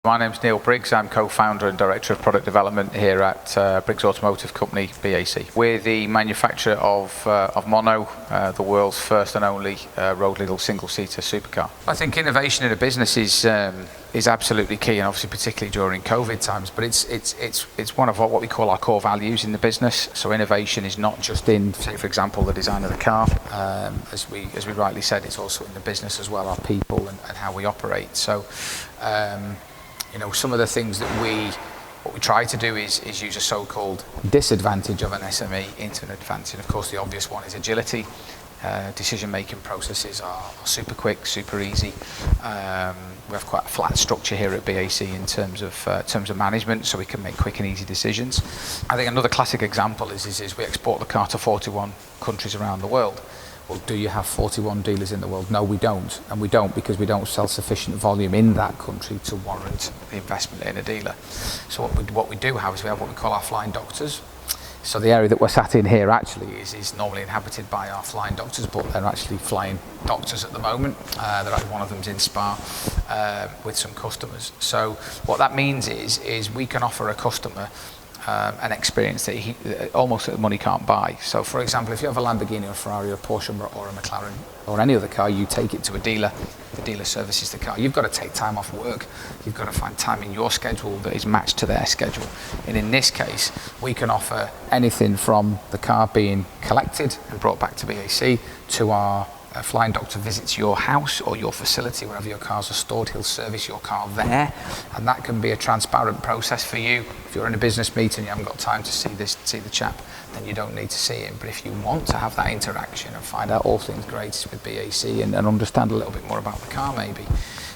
My name's Neill Briggs. I'm co-founder and director of product development here at Briggs Automotive Company, BAC. We're the manufacturer of Mono, the world's first and only road legal single-seater supercar. I think innovation in a business is absolutely key, and obviously particularly during COVID times. But it's one of what we call our core values in the business. So innovation is not just in, say for example, the design of the car. As we rightly said, it's also in the business as well, our people and how we operate. So. Some of the things that what we try to do is use a so-called disadvantage of an SME into an advantage. Of course, the obvious one is agility. Decision-making processes are super quick, super easy. We have quite a flat structure here at BAC in terms of management, so we can make quick and easy decisions. I think another classic example is we export the car to 41 countries around the world. Well, do you have 41 dealers in the world? No, we don't. And we don't because we don't sell sufficient volume in that country to warrant the investment in a dealer. So what we do have is we have what we call our flying doctors. So the area that we're sat in here actually is normally inhabited by our flying doctors, but they're actually flying doctors at the moment. One of them's in Spa with some customers. So what that means is we can offer a customer an experience that almost money can't buy. So for example, if you have a Lamborghini or a Ferrari or a Porsche or a McLaren or any other car, you take it to a dealer, the dealer services the car. You've got to take time off work, you've got to find time in your schedule that is matched to their schedule. And in this case, we can offer anything from the car being collected and brought back to BAC to our flying doctor visits your house or your facility, wherever your cars are stored. He'll service your car there, and that can be a transparent process for you. If you're in a business meeting, you haven't got time to see the chap, then you don't need to see him. But if you want to have that interaction and find out all things greatest with BAC and understand a little bit more about the car maybe.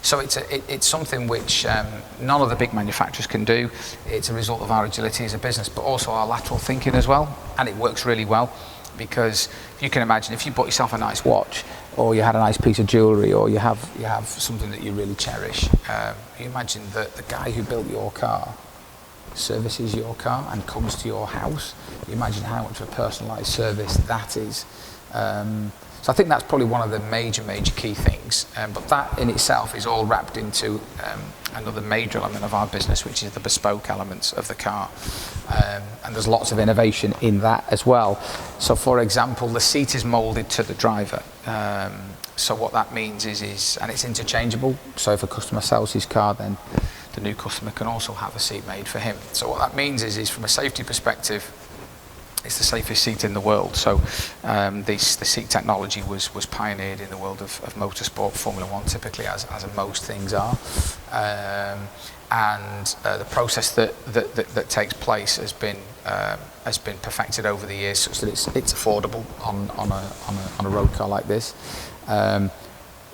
So it's something which none of the big manufacturers can do. It's a result of our agility as a business, but also our lateral thinking as well, and it works really well. Because you can imagine if you bought yourself a nice watch, or you had a nice piece of jewellery, or you have something that you really cherish, you imagine that the guy who built your car services your car and comes to your house. You imagine how much of a personalised service that is. So I think that's probably one of the major key things. But that in itself is all wrapped into another major element of our business, which is the bespoke elements of the car. And there's lots of innovation in that as well. So for example, the seat is moulded to the driver. So what that means is and it's interchangeable. So if a customer sells his car, then the new customer can also have a seat made for him. So what that means is from a safety perspective, it's the safest seat in the world. So the seat technology was pioneered in the world of motorsport, Formula One typically, as most things are. And the process that takes place has been perfected over the years such that it's affordable on a road car like this.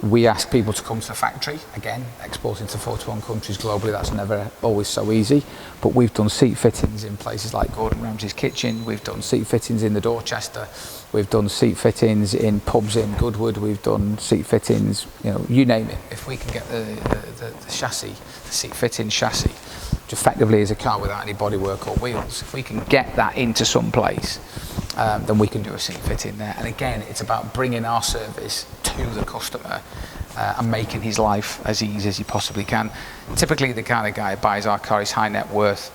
We ask people to come to the factory, again, exporting to 41 countries globally. That's never always so easy, but we've done seat fittings in places like Gordon Ramsay's kitchen, we've done seat fittings in the Dorchester, we've done seat fittings in pubs in Goodwood, we've done seat fittings, you name it. If we can get the chassis, the seat fitting chassis, which effectively is a car without any bodywork or wheels, if we can get that into some place, then we can do a seat fit in there. And again, it's about bringing our service to the customer and making his life as easy as he possibly can. Typically, the kind of guy who buys our car is high net worth.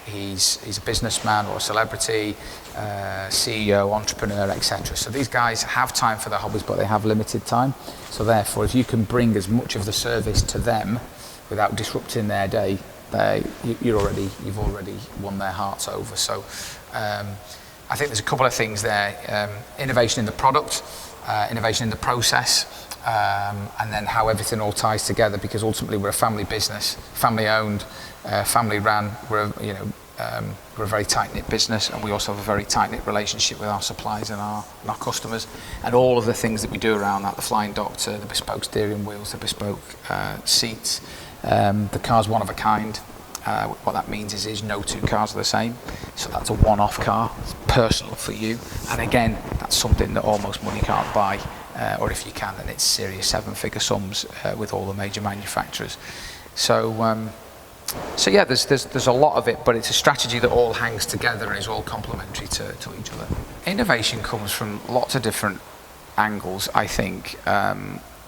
He's a businessman or a celebrity, CEO, entrepreneur, etc. So these guys have time for their hobbies, but they have limited time. So therefore, if you can bring as much of the service to them without disrupting their day, you've already won their hearts over. So I think there's a couple of things there: innovation in the product, innovation in the process, and then how everything all ties together. Because ultimately, we're a family business, family-owned, family-ran. We're a very tight-knit business, and we also have a very tight-knit relationship with our suppliers and our customers. And all of the things that we do around that—the flying doctor, the bespoke steering wheels, the bespoke seats, the car's one of a kind. What that means is no two cars are the same. So that's a one-off car, it's personal for you. And again, that's something that almost money can't buy. Or if you can, then it's serious seven-figure sums with all the major manufacturers. So yeah, there's a lot of it, but it's a strategy that all hangs together and is all complementary to each other. Innovation comes from lots of different angles, I think.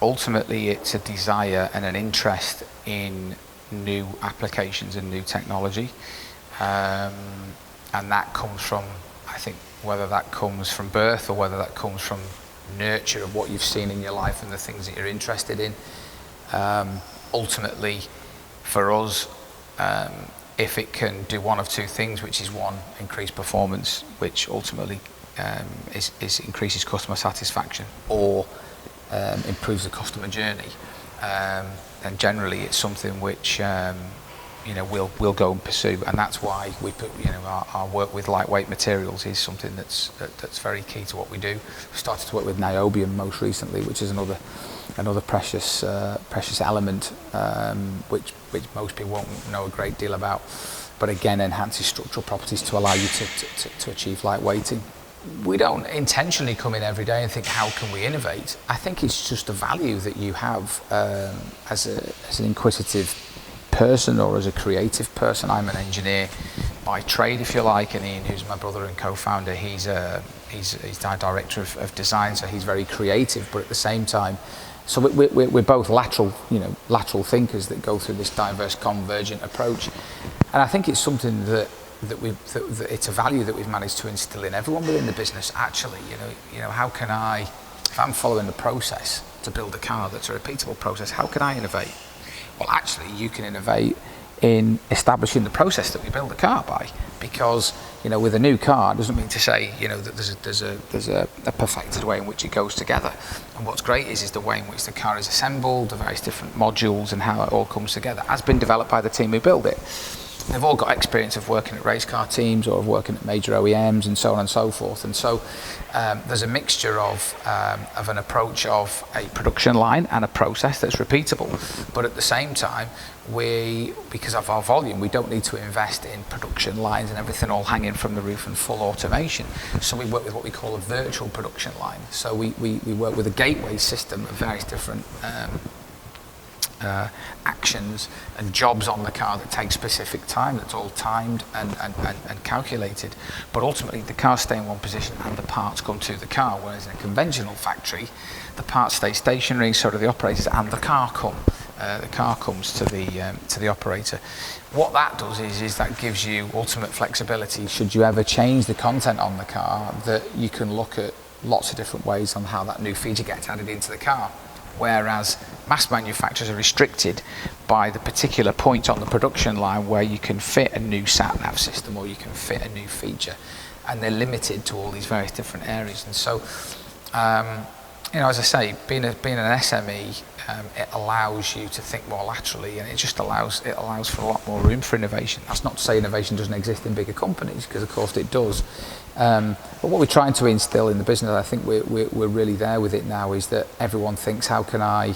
Ultimately, it's a desire and an interest in new applications and new technology. And that comes from, I think, whether that comes from birth or whether that comes from nurture of what you've seen in your life and the things that you're interested in. Ultimately, for us, if it can do one of two things, which is one, increase performance, which ultimately increases customer satisfaction, or improves the customer journey, and generally it's something which we'll go and pursue, and that's why we put our work with lightweight materials is something that's very key to what we do. We started to work with niobium most recently, which is another precious element, which most people won't know a great deal about, but again enhances structural properties to allow you to achieve lightweighting. We don't intentionally come in every day and think, how can we innovate? I think it's just a value that you have as an inquisitive person or as a creative person. I'm an engineer by trade, if you like, and Ian, who's my brother and co-founder, he's our director of design, so he's very creative, but at the same time, so we're both lateral thinkers that go through this diverse, convergent approach, and I think it's something that it's a value that we've managed to instill in everyone within the business. Actually, how can I, if I'm following the process to build a car that's a repeatable process, how can I innovate? Well, actually, you can innovate in establishing the process that we build a car by, because with a new car, it doesn't mean to say that there's a perfected way in which it goes together. And what's great is the way in which the car is assembled, the various different modules, and how it all comes together has been developed by the team who build it. They've all got experience of working at race car teams or of working at major OEMs and so on and so forth. And so there's a mixture of an approach of a production line and a process that's repeatable. But at the same time, because of our volume, we don't need to invest in production lines and everything all hanging from the roof and full automation. So we work with what we call a virtual production line. So we work with a gateway system of various different actions and jobs on the car that take specific time, that's all timed and calculated, but ultimately the cars stay in one position and the parts come to the car, whereas in a conventional factory the parts stay stationary, so do the operators, and the car comes to the operator. What that does is that gives you ultimate flexibility should you ever change the content on the car, that you can look at lots of different ways on how that new feature gets added into the car. Whereas mass manufacturers are restricted by the particular point on the production line where you can fit a new sat-nav system or you can fit a new feature, and they're limited to all these various different areas. And so, as I say, being an SME, it allows you to think more laterally, and it allows for a lot more room for innovation. That's not to say innovation doesn't exist in bigger companies, because of course it does. But what we're trying to instill in the business, I think we're really there with it now, is that everyone thinks, how can I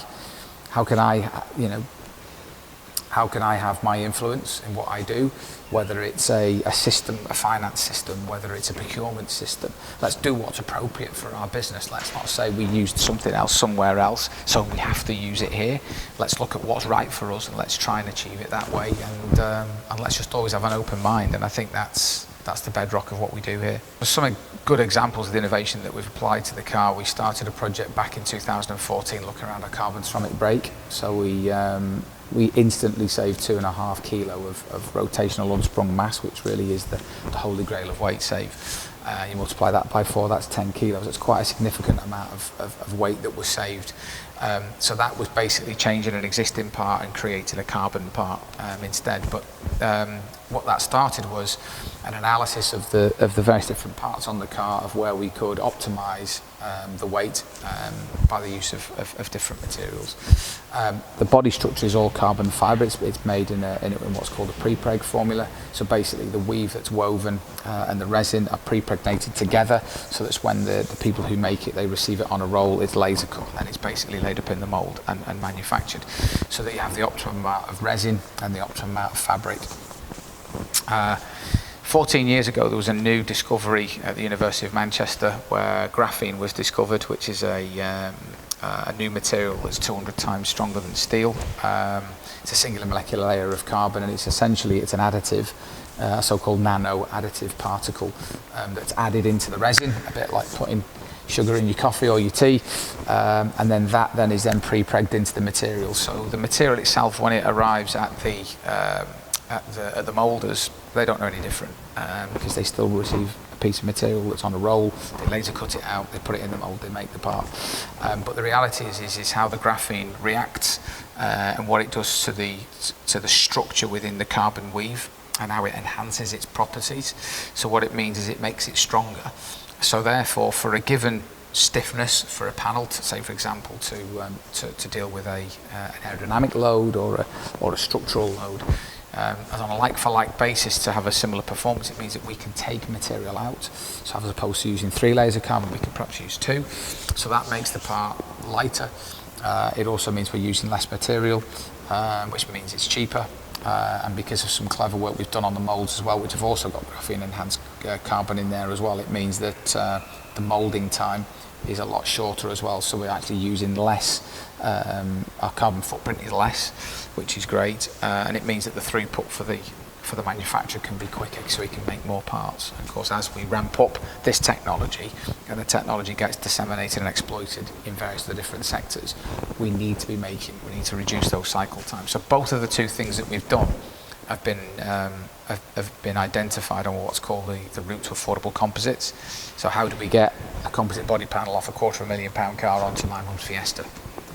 have my influence in what I do, whether it's a system, a finance system, whether it's a procurement system. Let's do what's appropriate for our business. Let's not say we used something else somewhere else, so we have to use it here. Let's look at what's right for us and let's try and achieve it that way, and let's just always have an open mind, and I think that's the bedrock of what we do here. There's some good examples of the innovation that we've applied to the car. We started a project back in 2014 looking around a carbon ceramic brake. So we instantly saved 2.5 kilo of rotational unsprung mass, which really is the holy grail of weight save. You multiply that by 4, that's 10 kilos. It's quite a significant amount of weight that was saved. So that was basically changing an existing part and creating a carbon part instead. But what that started was an analysis of the various different parts on the car, of where we could optimize the weight by the use of different materials. The body structure is all carbon fibre. It's made in what's called a pre-preg formula. So basically the weave that's woven and the resin are pre-pregnated together, so that's when the people who make it, they receive it on a roll, it's laser cut, and it's basically laid up in the mould and manufactured, so that you have the optimum amount of resin and the optimum amount of fabric. 14 years ago, there was a new discovery at the University of Manchester where graphene was discovered, which is a new material that's 200 times stronger than steel. It's a singular molecular layer of carbon, and it's an additive, a so-called nano additive particle that's added into the resin, a bit like putting sugar in your coffee or your tea, and then that then is then pre-pregged into the material. So the material itself, when it arrives at the moulders, they don't know any different, because they still receive a piece of material that's on a roll. They laser cut it out, they put it in the mould, they make the part. But the reality is how the graphene reacts, and what it does to the structure within the carbon weave, and how it enhances its properties. So what it means is it makes it stronger. So therefore, for a given stiffness for a panel, to say for example to deal with an aerodynamic load or a structural load, as on a like-for-like basis to have a similar performance, it means that we can take material out. So as opposed to using 3 layers of carbon, we can perhaps use 2. So that makes the part lighter. It also means we're using less material, which means it's cheaper. And because of some clever work we've done on the moulds as well, which have also got graphene enhanced carbon in there as well, it means that the moulding time is a lot shorter as well. So we're actually using less, our carbon footprint is less, which is great, and it means that the throughput for the manufacturer can be quicker, so we can make more parts. And of course, as we ramp up this technology and the technology gets disseminated and exploited in various of the different sectors, we need to reduce those cycle times. So both of the two things that we've done have been identified on what's called the route to affordable composites. So how do we get a composite body panel off a £250,000 car onto my mum's Fiesta?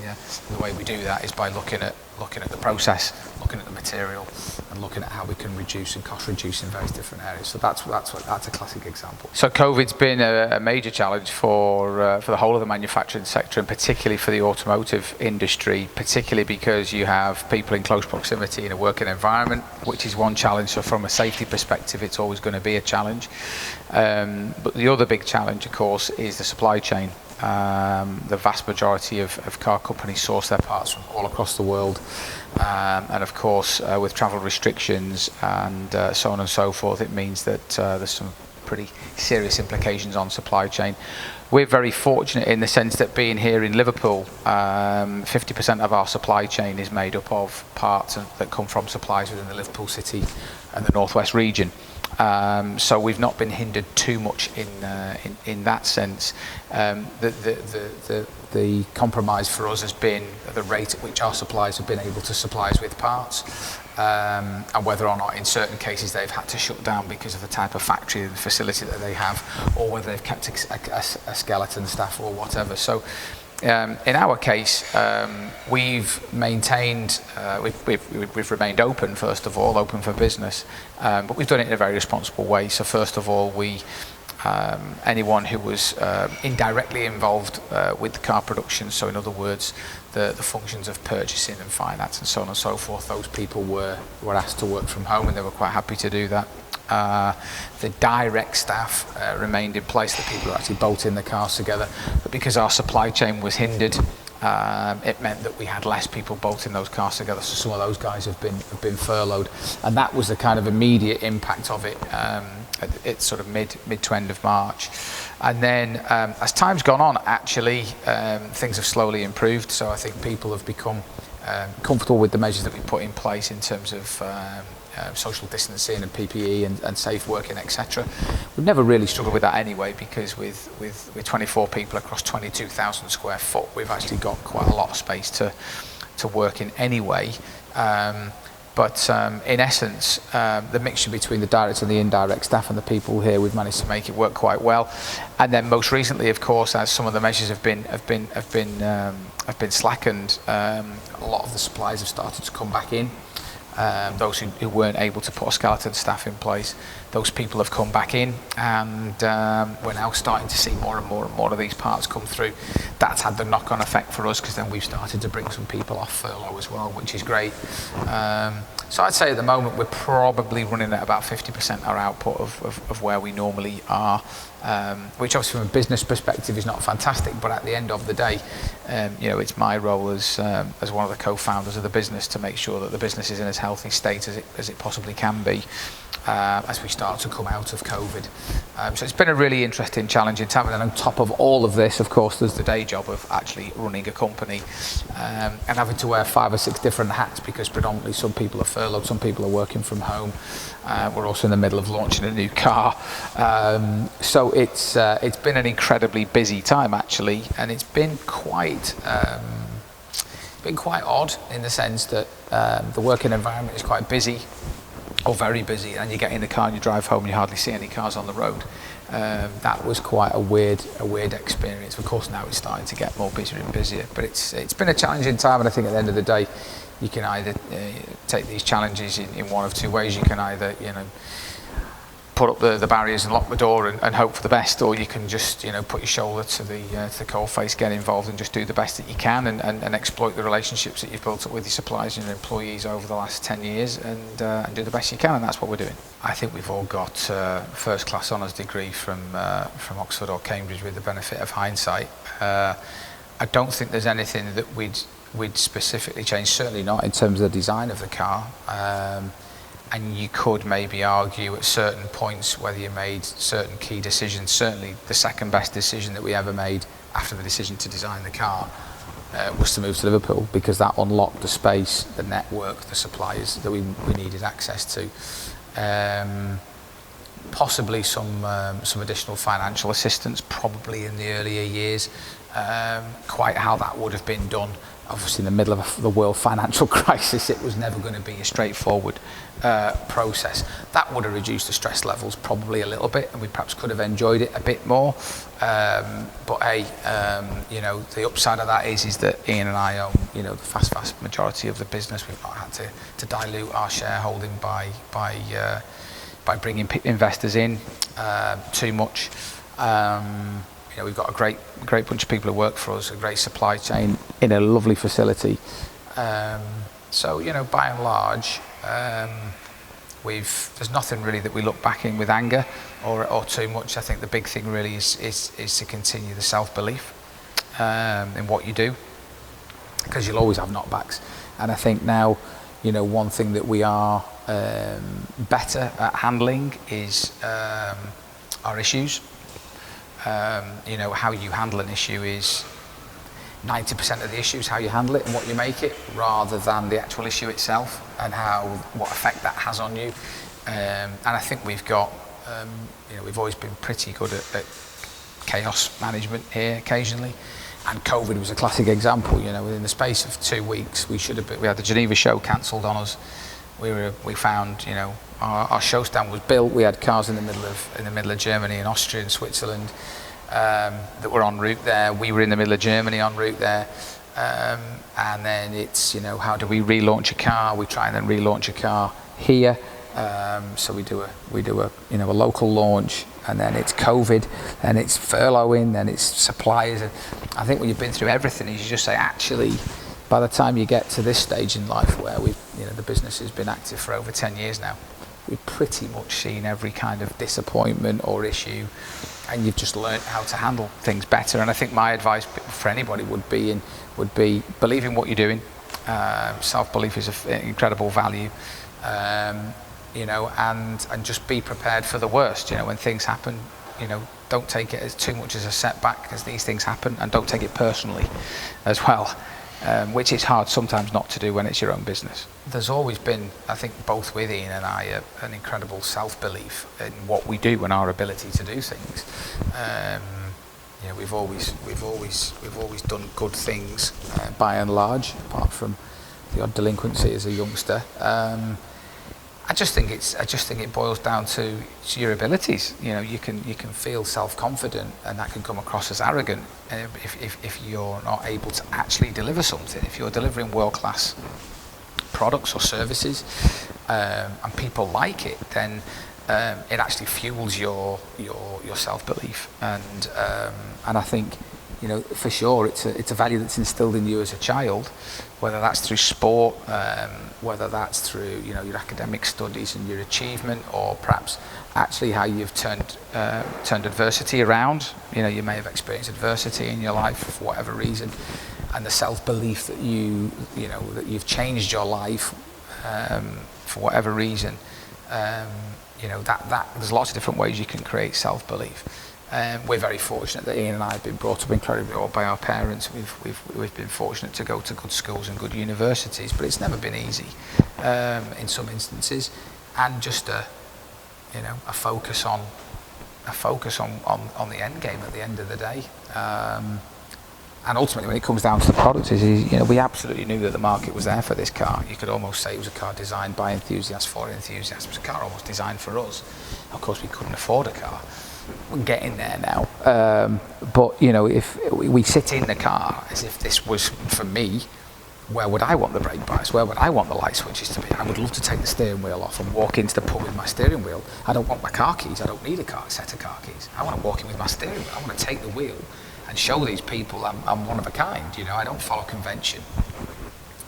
Yeah, and the way we do that is by looking at the process, looking at the material, and looking at how we can reduce and cost reduce in various different areas. So that's a classic example. So COVID's been a major challenge for the whole of the manufacturing sector, and particularly for the automotive industry, particularly because you have people in close proximity in a working environment, which is one challenge. So from a safety perspective, it's always going to be a challenge. But the other big challenge, of course, is the supply chain. The vast majority of car companies source their parts from all across the world, and of course with travel restrictions and so on and so forth, it means that there's some pretty serious implications on supply chain. We're very fortunate in the sense that being here in Liverpool, 50% of our supply chain is made up of parts that come from suppliers within the Liverpool city and the northwest region. So we've not been hindered too much in that sense. The compromise for us has been the rate at which our suppliers have been able to supply us with parts, and whether or not in certain cases they've had to shut down because of the type of factory and facility that they have, or whether they've kept a skeleton staff or whatever. So in our case, we've maintained, we've remained open, first of all, open for business, but we've done it in a very responsible way. So first of all, anyone who was indirectly involved with the car production, so in other words, the functions of purchasing and finance and so on and so forth, those people were asked to work from home, and they were quite happy to do that. The direct staff remained in place, the people who actually bolting the cars together, but because our supply chain was hindered, it meant that we had less people bolting those cars together, so some of those guys have been furloughed, and that was the kind of immediate impact of it. It's sort of mid to end of March, and then as time's gone on, actually things have slowly improved. So I think people have become comfortable with the measures that we put in place in terms of social distancing and PPE and safe working, etc. We've never really struggled with that anyway, because with 24 people across 22,000 square foot, we've actually got quite a lot of space to work in anyway. But in essence, the mixture between the direct and the indirect staff and the people here, we've managed to make it work quite well. And then most recently, of course, as some of the measures have been slackened, a lot of the suppliers have started to come back in. Those who weren't able to put a skeleton staff in place, those people have come back in, and we're now starting to see more and more of these parts come through. That's had the knock-on effect for us, because then we've started to bring some people off furlough as well, which is great. So I'd say at the moment we're probably running at about 50% our output of where we normally are, which obviously from a business perspective is not fantastic, but at the end of the day, it's my role as one of the co-founders of the business to make sure that the business is in as healthy state as it possibly can be, as we start to come out of COVID. So it's been a really interesting, challenging time, and then on top of all of this, of course, there's the day job of actually running a company, and having to wear 5 or 6 different hats, because predominantly some people are furloughed, some people are working from home. We're also in the middle of launching a new car, so So it's been an incredibly busy time actually, and it's been quite odd in the sense that the working environment is quite busy, or very busy, and you get in the car and you drive home and you hardly see any cars on the road. That was quite a weird experience. Of course, now it's starting to get more busier and busier, but it's been a challenging time, and I think at the end of the day, you can either take these challenges in one of two ways. You can either, put up the barriers and lock the door and hope for the best, or you can just, put your shoulder to the coal face, get involved and just do the best that you can and exploit the relationships that you've built up with your suppliers and your employees over the last 10 years and do the best you can, and that's what we're doing. I think we've all got first class honours degree from Oxford or Cambridge with the benefit of hindsight. I don't think there's anything that we'd specifically change, certainly not in terms of the design of the car. And you could maybe argue at certain points whether you made certain key decisions. Certainly the second best decision that we ever made after the decision to design the car was to move to Liverpool, because that unlocked the space, the network, the suppliers that we needed access to. Possibly some additional financial assistance, probably in the earlier years. Quite how that would have been done, obviously in the middle of the world financial crisis, it was never going to be a straightforward process. That would have reduced the stress levels probably a little bit, and we perhaps could have enjoyed it a bit more. But the upside of that is that Ian and I own, the vast majority of the business. We've not had to dilute our shareholding by bringing investors in too much. We've got a great bunch of people who work for us, a great supply chain in a lovely facility. So by and large, there's nothing really that we look back in with anger or too much. I think the big thing really is to continue the self-belief in what you do, because you'll always have knockbacks. And I think now, one thing that we are better at handling is our issues. How you handle an issue is 90% of the issue is how you handle it and what you make it, rather than the actual issue itself and what effect that has on you. And I think we've got, we've always been pretty good at chaos management here occasionally. And COVID was a classic example. Within the space of 2 weeks, we had the Geneva show cancelled on us. We found, our show stand was built. We had cars in the middle of Germany and Austria and Switzerland that were en route there. We were in the middle of Germany en route there. And then it's, how do we relaunch a car? We try and then relaunch a car here. So we do a local launch, and then it's COVID, and it's furloughing, then it's suppliers. And I think when you've been through everything, you just say, actually, by the time you get to this stage in life where the business has been active for over 10 years now, we've pretty much seen every kind of disappointment or issue, and you've just learned how to handle things better. And I think my advice for anybody would be believe in what you're doing. Self-belief is an incredible value, and just be prepared for the worst. When things happen, don't take it as too much as a setback, because these things happen, and don't take it personally as well. Which is hard sometimes not to do when it's your own business. There's always been, I think, both with Ian and I, an incredible self-belief in what we do and our ability to do things. We've always done good things by and large, apart from the odd delinquency as a youngster. I just think it boils down to your abilities. You can feel self-confident, and that can come across as arrogant if you're not able to actually deliver something. If you're delivering world-class products or services, and people like it, then it actually fuels your self-belief. And I think, for sure, it's a value that's instilled in you as a child, whether that's through sport, whether that's through your academic studies and your achievement, or perhaps actually how you've turned adversity around. You may have experienced adversity in your life for whatever reason, and the self-belief that that you've changed your life for whatever reason. That there's lots of different ways you can create self-belief. We're very fortunate that Ian and I have been brought up incredibly well by our parents. We've been fortunate to go to good schools and good universities, but it's never been easy in some instances. And just a focus on a focus on the end game at the end of the day. And ultimately, when it comes down to the product, we absolutely knew that the market was there for this car. You could almost say it was a car designed by enthusiasts for enthusiasts. It was a car almost designed for us. Of course, we couldn't afford a car. We're getting there now. But if we sit in the car as if this was for me, where would I want the brake bias? Where would I want the light switches to be? I would love to take the steering wheel off and walk into the pub with my steering wheel. I don't want my car keys. I don't need a set of car keys. I want to walk in with my steering wheel. I want to take the wheel and show these people I'm one of a kind. I don't follow convention.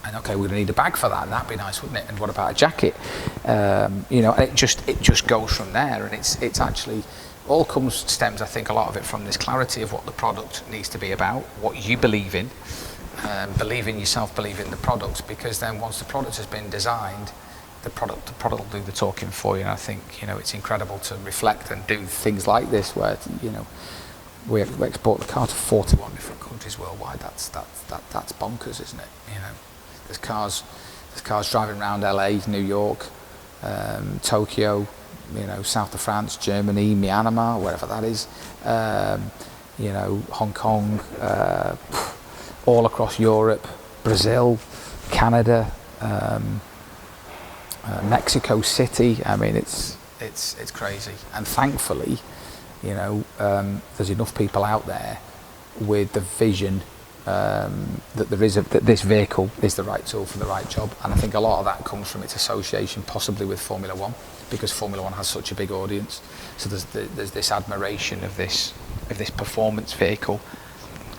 And okay, we're going to need a bag for that, and that'd be nice, wouldn't it? And what about a jacket? And it just goes from there. And it's actually all stems, I think, a lot of it from this clarity of what the product needs to be about, what you believe in. Believe in yourself, believe in the product, because then once the product has been designed, the product will do the talking for you. And I think it's incredible to reflect and do things like this, where we export the car to 41 different countries worldwide. That's bonkers, isn't it? There's cars driving around LA, New York, Tokyo, south of France, Germany, Myanmar, wherever that is, Hong Kong. All across Europe, Brazil, Canada, Mexico City. I mean, it's crazy. And thankfully, there's enough people out there with the vision that this vehicle is the right tool for the right job. And I think a lot of that comes from its association, possibly with Formula One, because Formula One has such a big audience. So there's this admiration of this performance vehicle.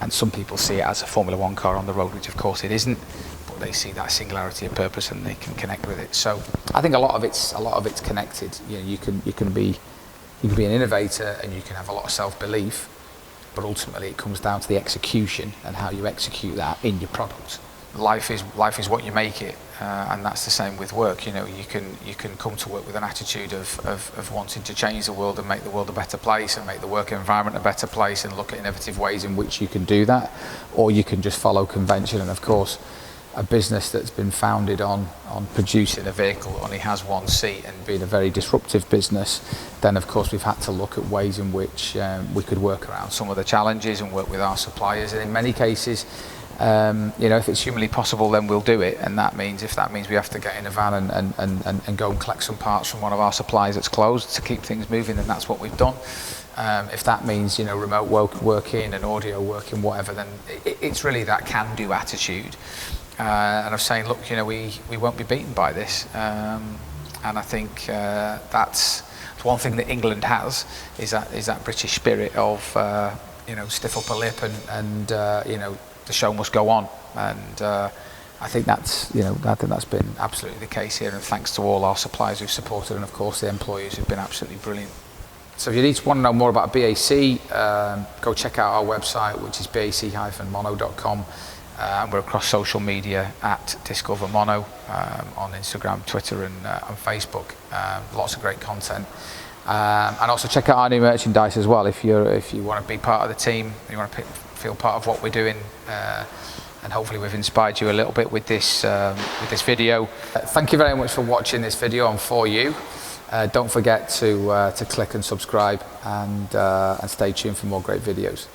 And some people see it as a Formula One car on the road, which of course it isn't, but they see that singularity of purpose and they can connect with it. So I think a lot of it's connected. You can be an innovator and you can have a lot of self-belief, but ultimately it comes down to the execution and how you execute that in your product. Life is what you make it, and that's the same with work. You can come to work with an attitude of wanting to change the world and make the world a better place and make the work environment a better place and look at innovative ways in which you can do that, or you can just follow convention. And of course, a business that's been founded on producing a vehicle that only has one seat and being a very disruptive business, then of course we've had to look at ways in which we could work around some of the challenges and work with our suppliers. And in many cases, if it's humanly possible, then we'll do it. And if that means we have to get in a van and go and collect some parts from one of our suppliers that's closed to keep things moving, then that's what we've done. If that means remote working and audio working, whatever, then it's really that can-do attitude. And I'm saying, look, we won't be beaten by this. And I think that's one thing that England has is that British spirit of stiff upper lip and the show must go on. And I think that's been absolutely the case here. And thanks to all our suppliers who've supported, and of course the employees who've been absolutely brilliant. So if you want to know more about BAC, go check out our website, which is bac-mono.com. We're across social media at Discover Mono on Instagram, Twitter, and on Facebook. Lots of great content, and also check out our new merchandise as well. If you want to be part of the team, you want to feel part of what we're doing, and hopefully we've inspired you a little bit with this video. Thank you very much for watching this video on For You. Don't forget to click and subscribe, and stay tuned for more great videos.